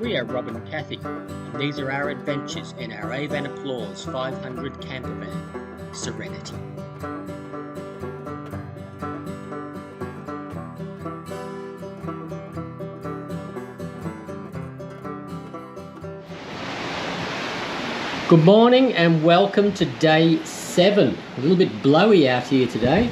We are Rob and Kathy, and these are our adventures in our Avon Applause 500 camper van, Serenity. Good morning and welcome to day 7. A little bit blowy out here today.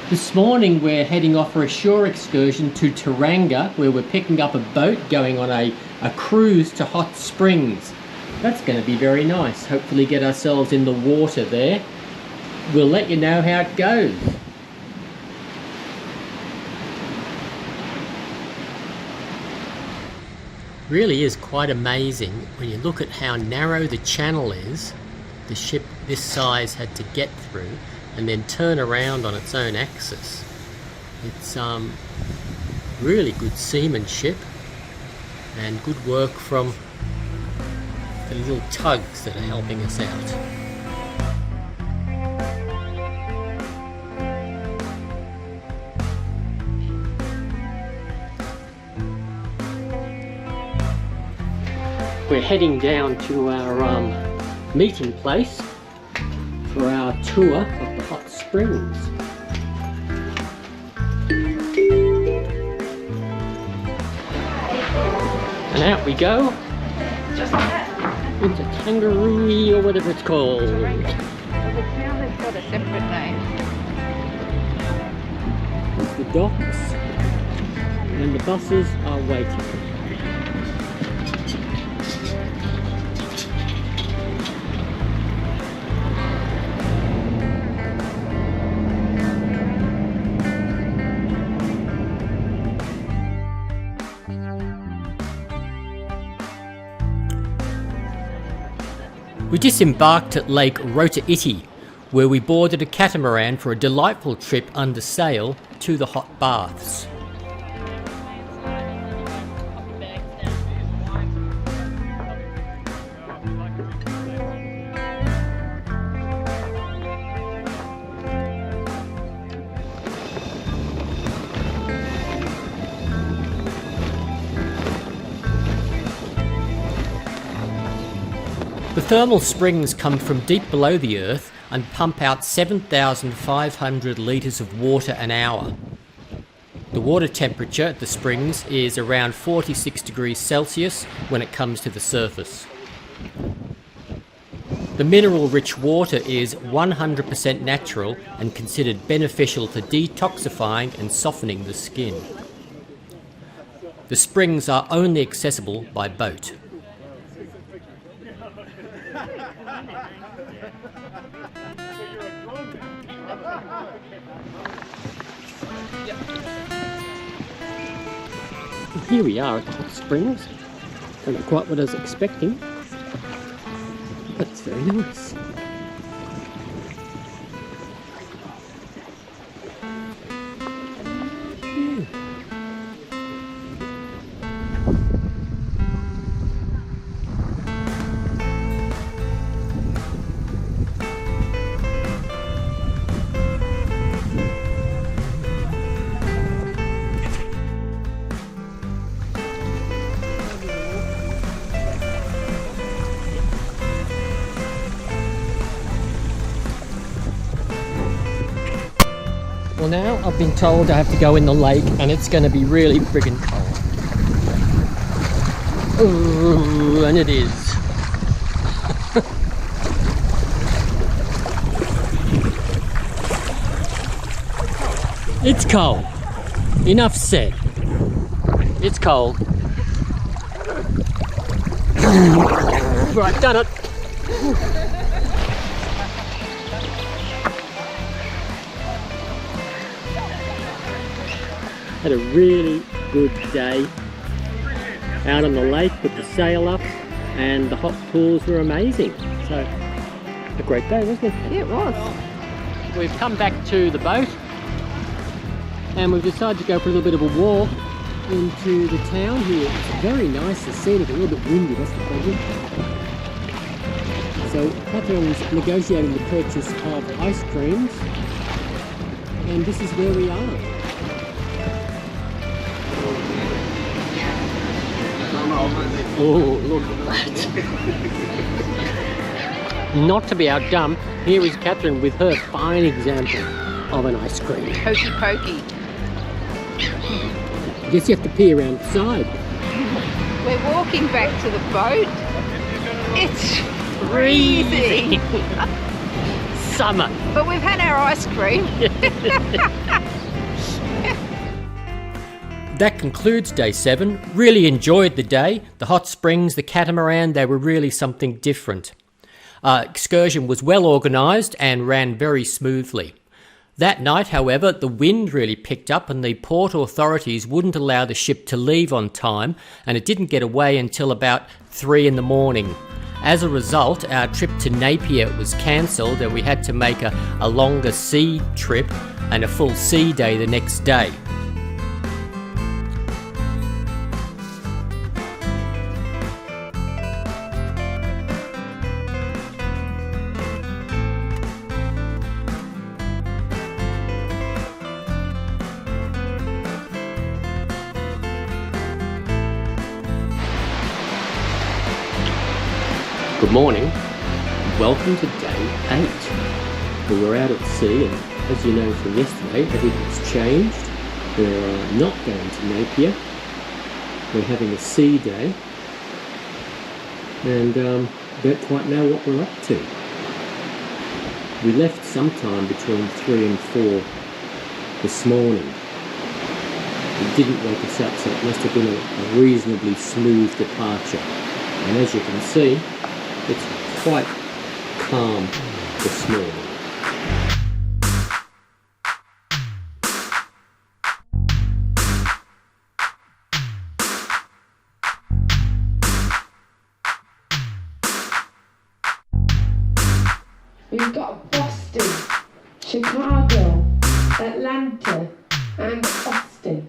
This morning we're heading off for a shore excursion to Tauranga, where we're picking up a boat going on a cruise to hot springs. That's going to be very nice. Hopefully get ourselves in the water there. We'll let you know how it goes. Really is quite amazing when you look at how narrow the channel is. The ship this size had to get through and then turn around on its own axis. It's really good seamanship and good work from the little tugs that are helping us out. We're heading down to our meeting place for our tour of the hot springs. And out we go into Kangaroo or whatever it's called. Well, the town has got a separate name. It's the docks and the buses are waiting. We disembarked at Lake Rotaiti, where we boarded a catamaran for a delightful trip under sail to the hot baths. The thermal springs come from deep below the earth and pump out 7,500 litres of water an hour. The water temperature at the springs is around 46 degrees Celsius when it comes to the surface. The mineral-rich water is 100% natural and considered beneficial for detoxifying and softening the skin. The springs are only accessible by boat. Here we are at the hot springs. Not quite what I was expecting, but it's very nice. Well, now I've been told I have to go in the lake and it's going to be really friggin' cold. Ooh, and it is. It's cold. Enough said. It's cold. Right, done it. Had a really good day out on the lake with the sail up, and the hot pools were amazing. So, a great day, wasn't it? Yeah, it was. We've come back to the boat and we've decided to go for a little bit of a walk into the town here. It's very nice to see it, a little bit windy, that's the problem. So Catherine's negotiating the purchase of ice creams, and this is where we are. Oh, look at that. Not to be outdone, here is Catherine with her fine example of an ice cream. Hokey pokey. I guess you have to pee around the side. We're walking back to the boat. It's freezing. Summer. But we've had our ice cream. That concludes day 7. Really enjoyed the day. The hot springs, the catamaran, they were really something different. Excursion was well organised and ran very smoothly. That night, however, the wind really picked up and the port authorities wouldn't allow the ship to leave on time, and it didn't get away until about 3 in the morning. As a result, our trip to Napier was cancelled and we had to make a longer sea trip and a full sea day the next day. Good morning, welcome to day 8. We're out at sea and as you know from yesterday, everything's changed. We're not going to Napier, we're having a sea day and don't quite know what we're up to. We left sometime between 3 and 4 this morning. It didn't wake us up, so it must have been a reasonably smooth departure. And as you can see, it's quite calm this morning. We've got Boston, Chicago, Atlanta and Austin.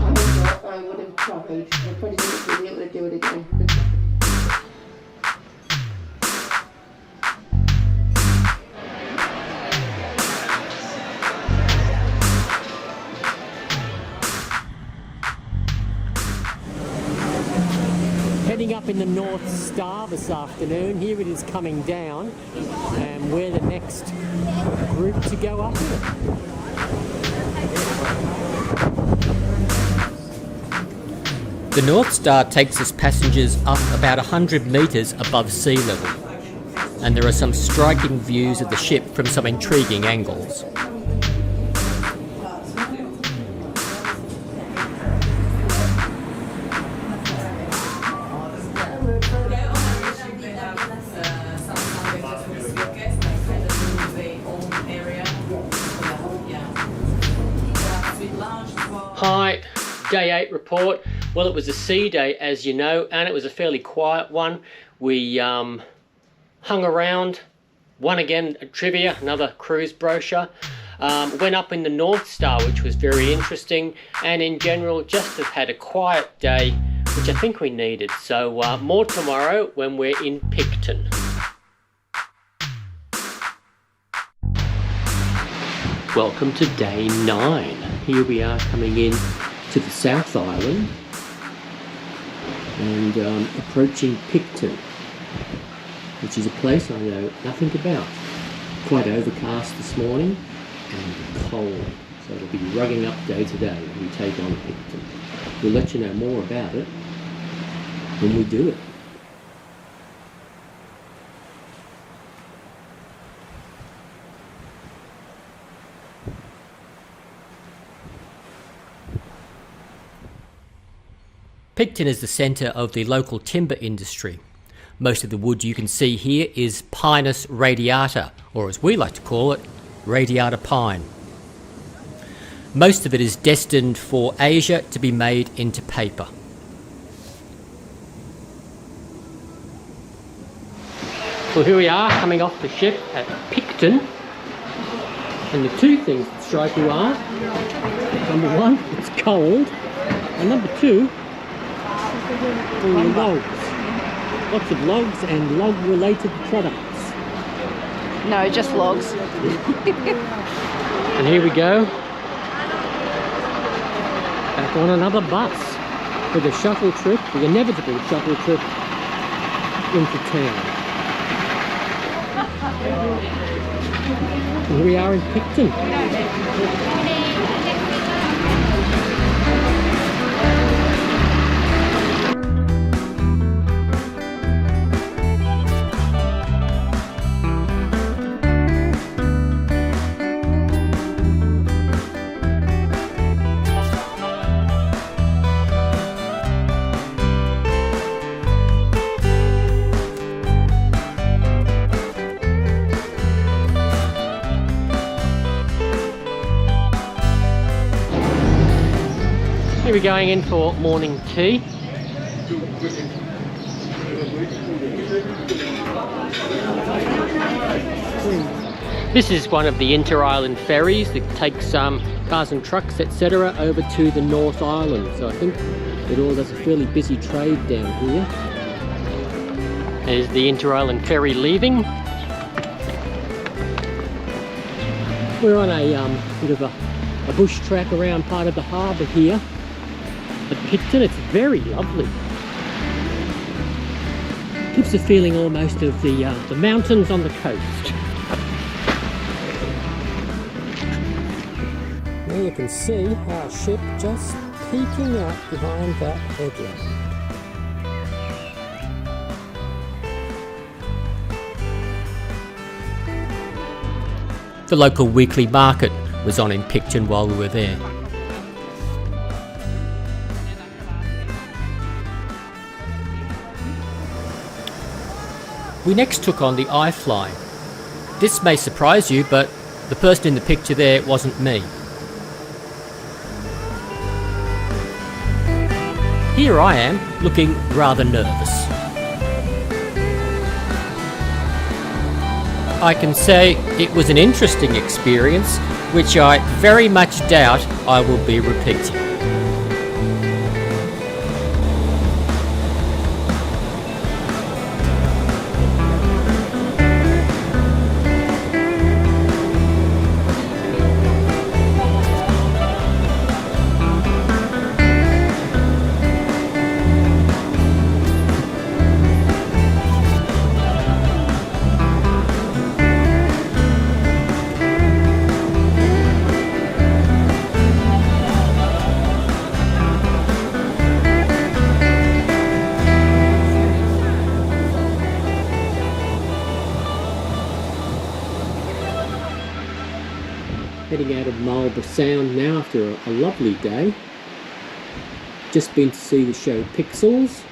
I would have tried. I probably didn't be able to do it again. Heading up in the North Star this afternoon. Here it is coming down and we're the next group to go up in it. The North Star takes its passengers up about 100 metres above sea level, and there are some striking views of the ship from some intriguing angles. Hi, day 8 report. Well, it was a sea day, as you know, and it was a fairly quiet one. We hung around, won again a trivia, another cruise brochure. Went up in the North Star, which was very interesting, and in general just have had a quiet day, which I think we needed. So more tomorrow when we're in Picton. Welcome to day 9. Here we are coming in to the South Island and approaching Picton, which is a place I know nothing about. Quite overcast this morning and cold, so it'll be rugging up day to day when we take on Picton. We'll let you know more about it when we do it. Picton is the centre of the local timber industry. Most of the wood you can see here is Pinus radiata, or as we like to call it, radiata pine. Most of it is destined for Asia to be made into paper. Well, here we are coming off the ship at Picton, and the two things that strike you are, number one, it's cold, and number two, all the logs. Lots of logs and log-related products. No, just logs. And here we go, back on another bus. for the shuttle trip, the inevitable shuttle trip into town. Here we are in Picton. Here we're going in for morning tea. This is one of the inter-island ferries that takes cars and trucks, etc. over to the North Island. So I think it all does a fairly busy trade down here. There's the inter-island ferry leaving. We're on a bit of a bush track around part of the harbour here at Picton. It's very lovely. Gives a feeling almost of the mountains on the coast. There you can see our ship just peeking out behind that headland. The local weekly market was on in Picton while we were there. We next took on the iFly. This may surprise you, but the person in the picture there wasn't me. Here I am, looking rather nervous. I can say it was an interesting experience, which I very much doubt I will be repeating. Heading out of Marlborough Sound now after a lovely day. Just been to see the show Pixels,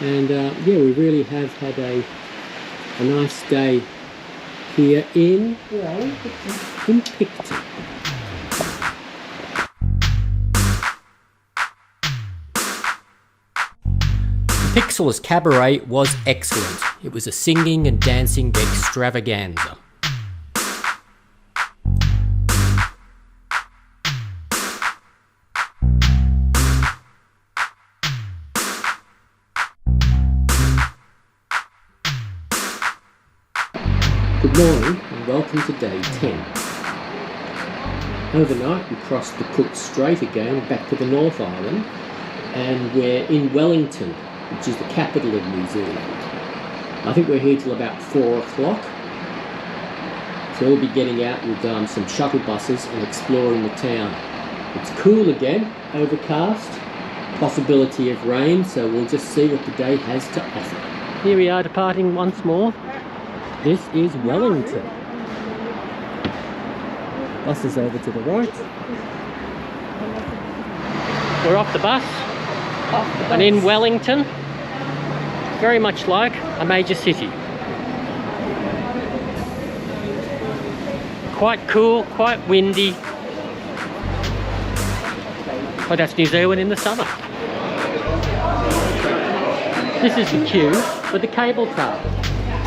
and yeah, we really have had a nice day here in Picton. The Pixels Cabaret was excellent. It was a singing and dancing extravaganza. Good morning and welcome to day 10. Overnight we crossed the Cook Strait again back to the North Island, and we're in Wellington, which is the capital of New Zealand. I think we're here till about 4 o'clock, so we'll be getting out with some shuttle buses and exploring the town. It's cool again, overcast, possibility of rain, so we'll just see what the day has to offer. Here we are departing once more. This is Wellington. Bus is over to the right. We're off the bus. And in Wellington, very much like a major city. Quite cool, quite windy. But that's New Zealand in the summer. This is the queue for the cable car.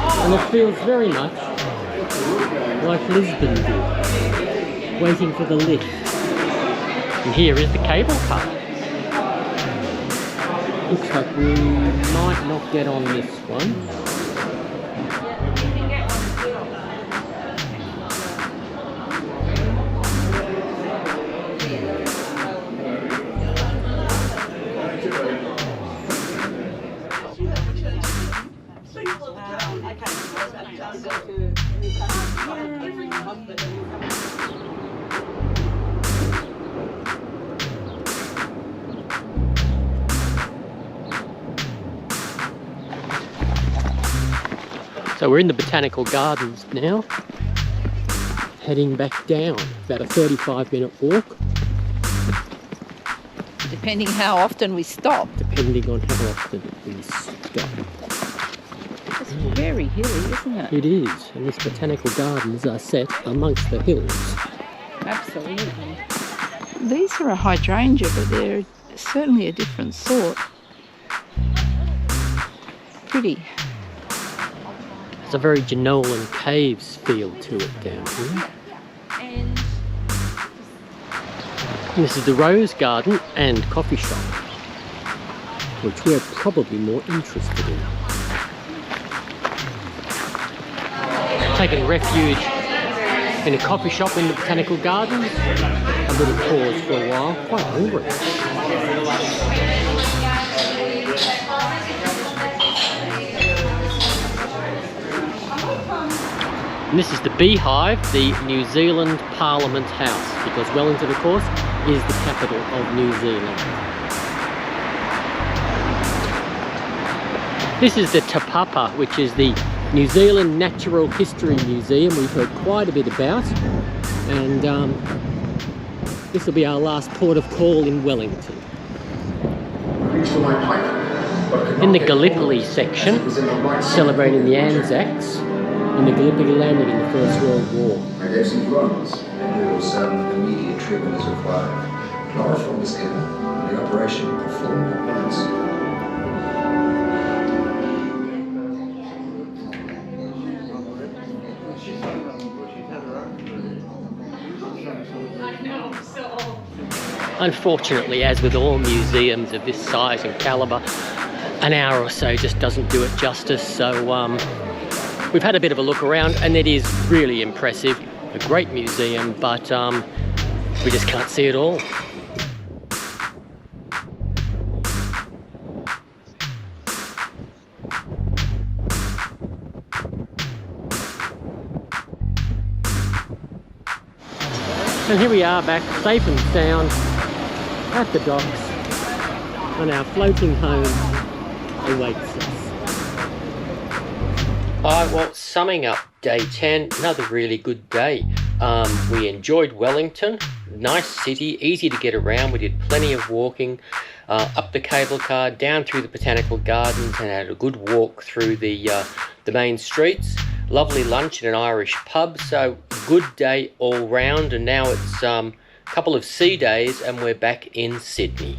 And it feels very much like Lisbon did, waiting for the lift. And here is the cable car. Looks like we might not get on this one. So we're in the Botanical Gardens now, heading back down. About a 35-minute walk. Depending how often we stop. Depending on how often we stop. It's very hilly, isn't it? It is, and these Botanical Gardens are set amongst the hills. Absolutely. These are a hydrangea, but they're certainly a different sort. Pretty. There's a very Genolan Caves feel to it down here. And This is the Rose Garden and Coffee Shop, which we're probably more interested in. Taking refuge in a coffee shop in the Botanical Gardens. A little pause for a while. Quite hungry. And this is the Beehive, the New Zealand Parliament House, because Wellington, of course, is the capital of New Zealand. This is the Te Papa, which is the New Zealand Natural History Museum we've heard quite a bit about, and this will be our last port of call in Wellington. In the Gallipoli section, celebrating the Anzacs and the Gallipoli landing in the First World War. I gave some runs, and there was immediate treatment as required. Chloroform was given, and the operation performed at once. Unfortunately, as with all museums of this size and calibre, an hour or so just doesn't do it justice, so we've had a bit of a look around, and it is really impressive. A great museum, but we just can't see it all. And here we are back, safe and sound, at the docks, and our floating home awaits us. Alright, well, summing up day 10, another really good day. We enjoyed Wellington, nice city, easy to get around. We did plenty of walking, up the cable car, down through the Botanical Gardens, and had a good walk through the main streets. Lovely lunch at an Irish pub, so good day all round, and now it's a couple of sea days and we're back in Sydney.